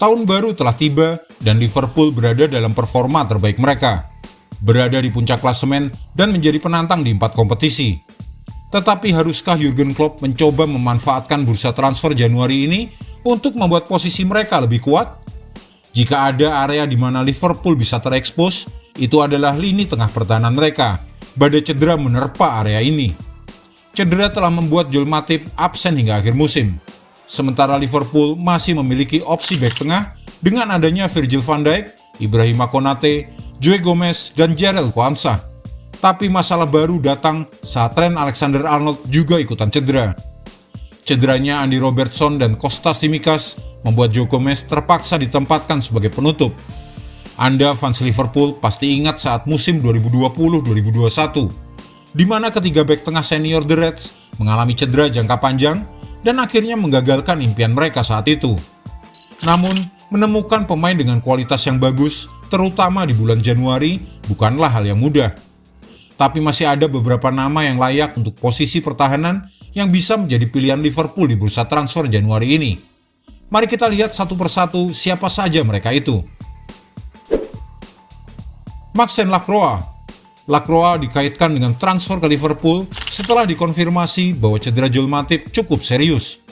Tahun baru telah tiba dan Liverpool berada dalam performa terbaik mereka, berada di puncak klasemen dan menjadi penantang di 4 kompetisi. Tetapi haruskah Jurgen Klopp mencoba memanfaatkan bursa transfer Januari ini untuk membuat posisi mereka lebih kuat? Jika ada area di mana Liverpool bisa terekspos, itu adalah lini tengah pertahanan mereka. Badai cedera menerpa area ini. Cedera telah membuat Joel Matip absen hingga akhir musim. Sementara Liverpool masih memiliki opsi bek tengah dengan adanya Virgil van Dijk, Ibrahima Konate, Joe Gomez, dan Jarell Quansah. Tapi masalah baru datang saat Trent Alexander-Arnold juga ikutan cedera. Cederanya Andy Robertson dan Kostas Tsimikas membuat Joe Gomez terpaksa ditempatkan sebagai penutup. Anda fans Liverpool pasti ingat saat musim 2020-2021, di mana ketiga bek tengah senior The Reds mengalami cedera jangka panjang dan akhirnya menggagalkan impian mereka saat itu. Namun, menemukan pemain dengan kualitas yang bagus, terutama di bulan Januari, bukanlah hal yang mudah. Tapi masih ada beberapa nama yang layak untuk posisi pertahanan yang bisa menjadi pilihan Liverpool di bursa transfer Januari ini. Mari kita lihat satu persatu siapa saja mereka itu. Maxence Lacroix. Lacroix dikaitkan dengan transfer ke Liverpool setelah dikonfirmasi bahwa cedera Joel Matip cukup serius.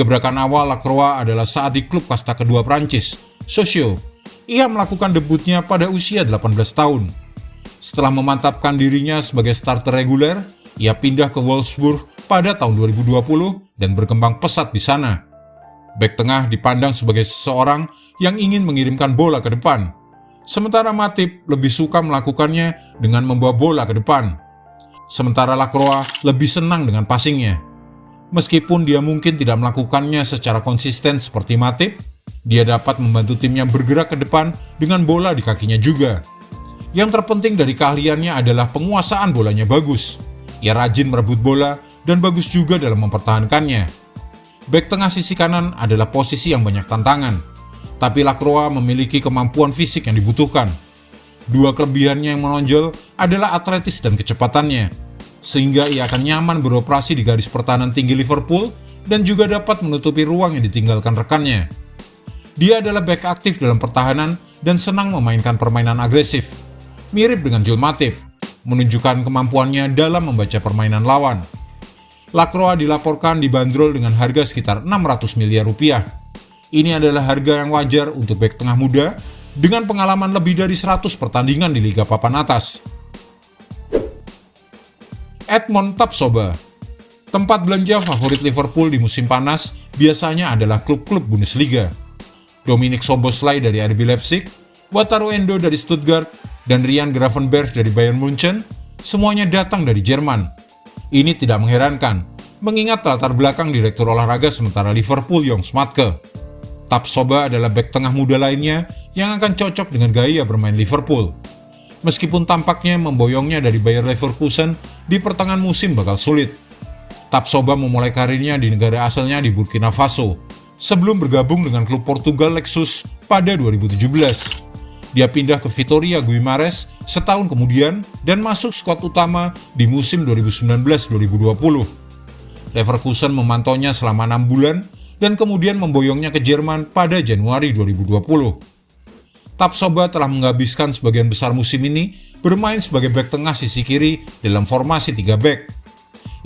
Gebrakan awal Lacroix adalah saat di klub kasta kedua Prancis, Sochaux. Ia melakukan debutnya pada usia 18 tahun. Setelah memantapkan dirinya sebagai starter reguler, ia pindah ke Wolfsburg pada tahun 2020 dan berkembang pesat di sana. Bek tengah dipandang sebagai seseorang yang ingin mengirimkan bola ke depan. Sementara Matip lebih suka melakukannya dengan membawa bola ke depan. Sementara Lacroix lebih senang dengan passingnya. Meskipun dia mungkin tidak melakukannya secara konsisten seperti Matip, dia dapat membantu timnya bergerak ke depan dengan bola di kakinya juga. Yang terpenting dari keahliannya adalah penguasaan bolanya bagus. Ia rajin merebut bola dan bagus juga dalam mempertahankannya. Bek tengah sisi kanan adalah posisi yang banyak tantangan. Tapi Lacroix memiliki kemampuan fisik yang dibutuhkan. Dua kelebihannya yang menonjol adalah atletis dan kecepatannya, sehingga ia akan nyaman beroperasi di garis pertahanan tinggi Liverpool dan juga dapat menutupi ruang yang ditinggalkan rekannya. Dia adalah bek aktif dalam pertahanan dan senang memainkan permainan agresif, mirip dengan Joel Matip, menunjukkan kemampuannya dalam membaca permainan lawan. Lacroix dilaporkan dibanderol dengan harga sekitar 600 miliar rupiah. Ini adalah harga yang wajar untuk bek tengah muda dengan pengalaman lebih dari 100 pertandingan di Liga Papan Atas. Edmond Tapsoba. Tempat belanja favorit Liverpool di musim panas biasanya adalah klub-klub Bundesliga. Dominik Szoboszlai dari RB Leipzig, Wataru Endo dari Stuttgart, dan Ryan Gravenberch dari Bayern Munchen, semuanya datang dari Jerman. Ini tidak mengherankan, mengingat latar belakang direktur olahraga sementara Liverpool Jong Smatke. Tapsoba adalah bek tengah muda lainnya yang akan cocok dengan gaya bermain Liverpool. Meskipun tampaknya memboyongnya dari Bayer Leverkusen di pertengahan musim bakal sulit. Tapsoba memulai karirnya di negara asalnya di Burkina Faso, sebelum bergabung dengan klub Portugal Lexus pada 2017. Dia pindah ke Vitória Guimarães setahun kemudian dan masuk skuad utama di musim 2019-2020. Leverkusen memantaunya selama 6 bulan dan kemudian memboyongnya ke Jerman pada Januari 2020. Tapsoba telah menghabiskan sebagian besar musim ini bermain sebagai bek tengah sisi kiri dalam formasi 3 bek.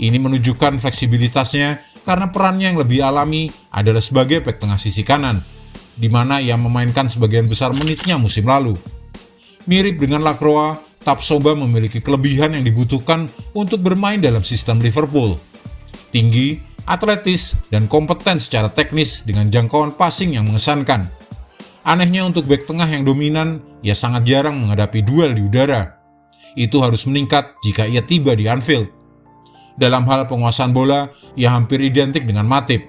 Ini menunjukkan fleksibilitasnya karena perannya yang lebih alami adalah sebagai bek tengah sisi kanan, di mana ia memainkan sebagian besar menitnya musim lalu. Mirip dengan Lacroix, Tapsoba memiliki kelebihan yang dibutuhkan untuk bermain dalam sistem Liverpool. Tinggi, atletis, dan kompeten secara teknis dengan jangkauan passing yang mengesankan. Anehnya untuk bek tengah yang dominan, ia sangat jarang menghadapi duel di udara. Itu harus meningkat jika ia tiba di Anfield. Dalam hal penguasaan bola, ia hampir identik dengan Matip.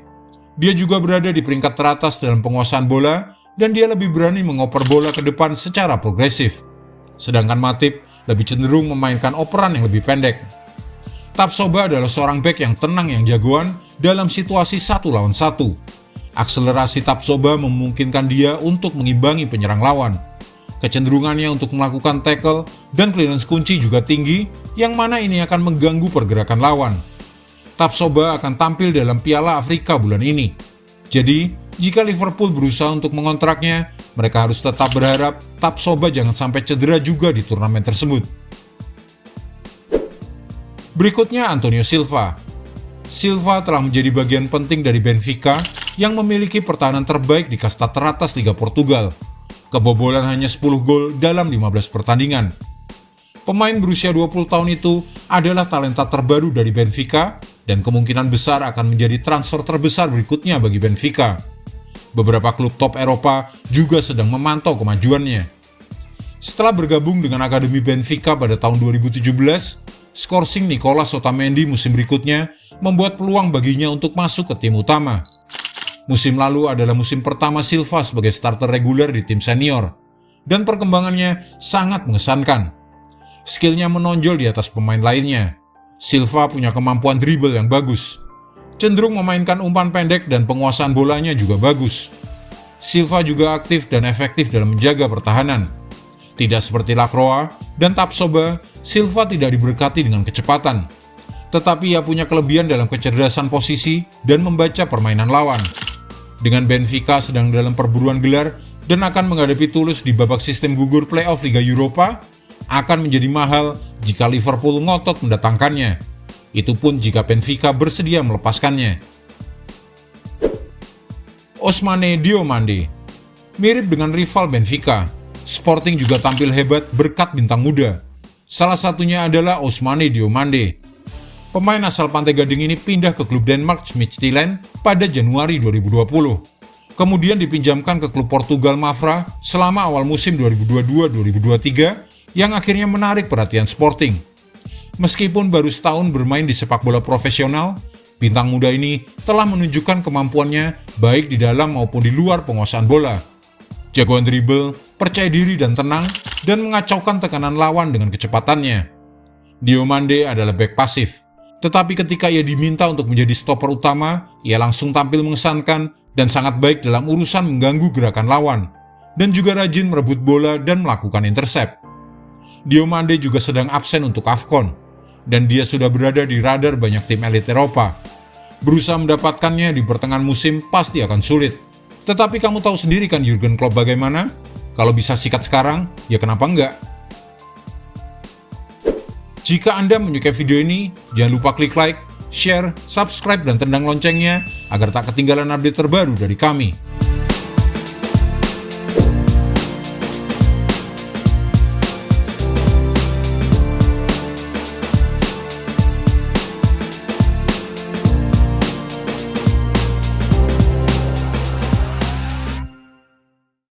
Dia juga berada di peringkat teratas dalam penguasaan bola, dan dia lebih berani mengoper bola ke depan secara progresif. Sedangkan Matip lebih cenderung memainkan operan yang lebih pendek. Tapsoba adalah seorang bek yang tenang yang jagoan dalam situasi 1 lawan 1. Akselerasi Tapsoba memungkinkan dia untuk mengimbangi penyerang lawan. Kecenderungannya untuk melakukan tackle dan clearance kunci juga tinggi, yang mana ini akan mengganggu pergerakan lawan. Tapsoba akan tampil dalam Piala Afrika bulan ini. Jadi, Jika Liverpool berusaha untuk mengontraknya, mereka harus tetap berharap Tapsoba jangan sampai cedera juga di turnamen tersebut. Berikutnya Antonio Silva. Silva telah menjadi bagian penting dari Benfica yang memiliki pertahanan terbaik di kasta teratas Liga Portugal. Kebobolan hanya 10 gol dalam 15 pertandingan. Pemain berusia 20 tahun itu adalah talenta terbaru dari Benfica dan kemungkinan besar akan menjadi transfer terbesar berikutnya bagi Benfica. Beberapa klub top Eropa juga sedang memantau kemajuannya. Setelah bergabung dengan Akademi Benfica pada tahun 2017, skorsing Nicolas Otamendi musim berikutnya membuat peluang baginya untuk masuk ke tim utama. Musim lalu adalah musim pertama Silva sebagai starter reguler di tim senior, dan perkembangannya sangat mengesankan. Skillnya menonjol di atas pemain lainnya. Silva punya kemampuan dribble yang bagus, cenderung memainkan umpan pendek dan penguasaan bolanya juga bagus. Silva juga aktif dan efektif dalam menjaga pertahanan. Tidak seperti Lacroix dan Tapsoba, Silva tidak diberkati dengan kecepatan. Tetapi ia punya kelebihan dalam kecerdasan posisi dan membaca permainan lawan. Dengan Benfica sedang dalam perburuan gelar dan akan menghadapi Toulouse di babak sistem gugur playoff Liga Eropa, akan menjadi mahal jika Liverpool ngotot mendatangkannya. Itu pun jika Benfica bersedia melepaskannya. Ousmane Diomande. Mirip dengan rival Benfica, Sporting juga tampil hebat berkat bintang muda. Salah satunya adalah Ousmane Diomande. Pemain asal Pantai Gading ini pindah ke klub Denmark Midtjylland pada Januari 2020. Kemudian dipinjamkan ke klub Portugal Mafra selama awal musim 2022-2023 yang akhirnya menarik perhatian Sporting. Meskipun baru setahun bermain di sepak bola profesional, bintang muda ini telah menunjukkan kemampuannya baik di dalam maupun di luar penguasaan bola. Jagoan dribble, percaya diri dan tenang, dan mengacaukan tekanan lawan dengan kecepatannya. Diomande adalah bek pasif, tetapi ketika ia diminta untuk menjadi stopper utama, ia langsung tampil mengesankan dan sangat baik dalam urusan mengganggu gerakan lawan, dan juga rajin merebut bola dan melakukan intercept. Diomande juga sedang absen untuk AFCON, dan dia sudah berada di radar banyak tim elit Eropa. Berusaha mendapatkannya di pertengahan musim pasti akan sulit. Tetapi kamu tahu sendiri kan Jurgen Klopp bagaimana? Kalau bisa sikat sekarang, ya kenapa enggak? Jika Anda menyukai video ini, jangan lupa klik like, share, subscribe, dan tendang loncengnya agar tak ketinggalan update terbaru dari kami.